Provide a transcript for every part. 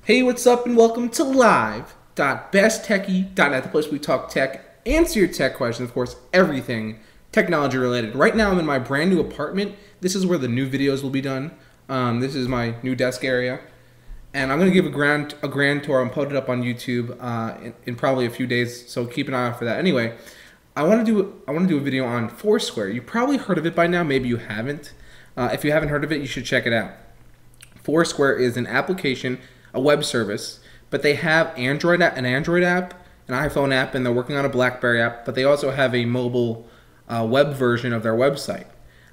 Hey, what's up, and welcome to live.besttechy.net, the place where we talk tech, answer your tech questions, of course, everything technology related. Right now, I'm in my brand new apartment. This is where the new videos will be done. This is my new desk area, and I'm gonna give a grand tour and put it up on YouTube in probably a few days. So keep an eye out for that. Anyway, I want to do a video on Foursquare. You probably heard of it by now. Maybe you haven't. If you haven't heard of it, you should check it out. Foursquare is an application, a web service, but they have an Android app, an iPhone app, and they're working on a BlackBerry app, but they also have a mobile web version of their website.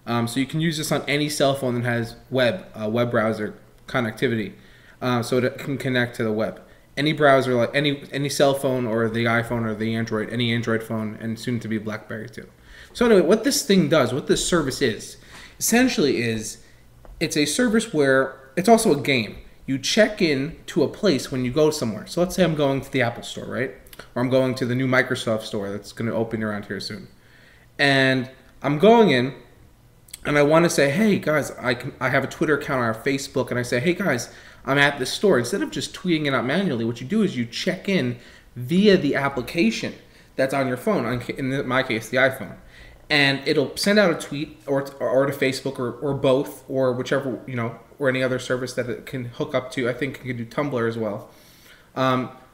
So you can use this on any cell phone that has web browser connectivity, so it can connect to the web. Any browser, like any cell phone or the iPhone or the Android, any Android phone, and soon to be BlackBerry too. So anyway, what this thing does, what this service is, essentially is it's a service where it's also a game. You check in to a place when you go somewhere. So let's say I'm going to the Apple store, right? Or I'm going to the new Microsoft store that's going to open around here soon. And I'm going in, and I want to say, hey guys, I have a Twitter account or a Facebook, and I say, hey guys, I'm at this store. Instead of just tweeting it out manually, what you do is you check in via the application that's on your phone, in my case, the iPhone. And it'll send out a tweet or to Facebook or both, or whichever, or any other service that it can hook up to. I think it can do Tumblr as well.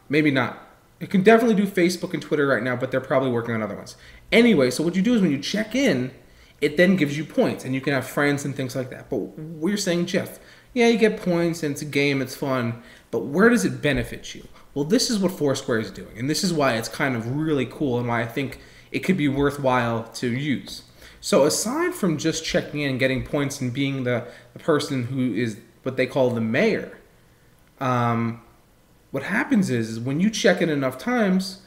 Maybe not. It can definitely do Facebook and Twitter right now, but they're probably working on other ones. Anyway, so what you do is when you check in, it then gives you points, and you can have friends and things like that. But what you're saying, Jeff, yeah, you get points, and it's a game, it's fun, but where does it benefit you? Well, this is what Foursquare is doing, and this is why it's kind of really cool and why I think it could be worthwhile to use. So aside from just checking in and getting points and being the person who is what they call the mayor, what happens is when you check in enough times,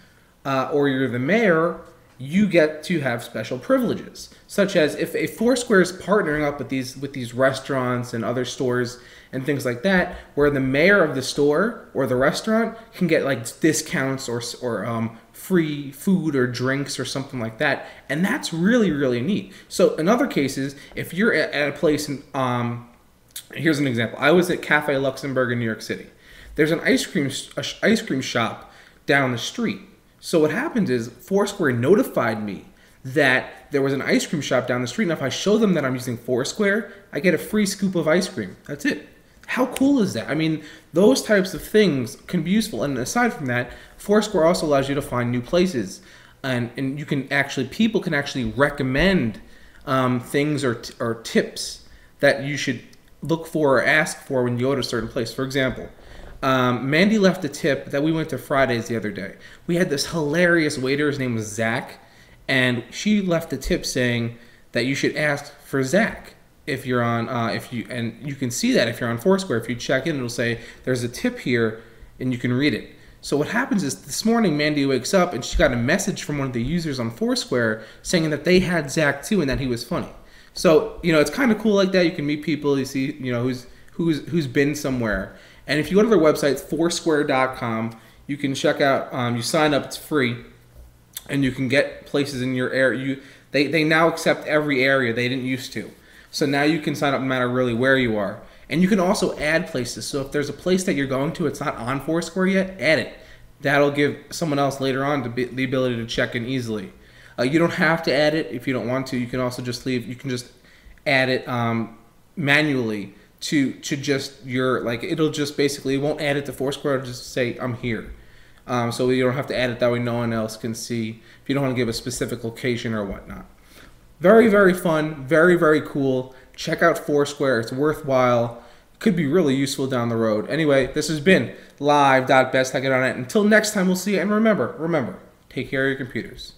or you're the mayor, you get to have special privileges, such as if Foursquare is partnering up with these restaurants and other stores and things like that, where the mayor of the store or the restaurant can get like discounts or free food or drinks or something like that, and that's really, really neat. So in other cases, if you're at a place, here's an example. I was at Cafe Luxembourg in New York City. There's an ice cream shop down the street. So what happened is Foursquare notified me that there was an ice cream shop down the street, and if I show them that I'm using Foursquare, I get a free scoop of ice cream. That's it. How cool is that? I mean, those types of things can be useful. And aside from that, Foursquare also allows you to find new places, and you can people can actually recommend things or tips that you should look for or ask for when you go to a certain place. For example, Mandy left a tip that we went to Fridays the other day. We had this hilarious waiter. His name was Zach, and she left a tip saying that you should ask for Zach if you're on and you can see that if you're on Foursquare. If you check in, it'll say there's a tip here, and you can read it. So what happens is this morning Mandy wakes up and she got a message from one of the users on Foursquare saying that they had Zach too and that he was funny. So it's kind of cool like that. You can meet people. You see who's been somewhere. And if you go to their website, Foursquare.com, you can check out, you sign up, it's free, and you can get places in your area. They now accept every area. They didn't used to. So now you can sign up no matter really where you are. And you can also add places. So if there's a place that you're going to, it's not on Foursquare yet, add it. That'll give someone else later on the ability to check in easily. You don't have to add it if you don't want to. You can also just leave. You can just add it manually to just it'll just basically, it won't add it to Foursquare, it'll just say I'm here. So you don't have to add it, that way no one else can see if you don't want to give a specific location or whatnot. Very, very fun, very, very cool. Check out Foursquare, it's worthwhile. Could be really useful down the road. Anyway, this has been live.besttechy.net. Until next time, we'll see you, and remember, take care of your computers.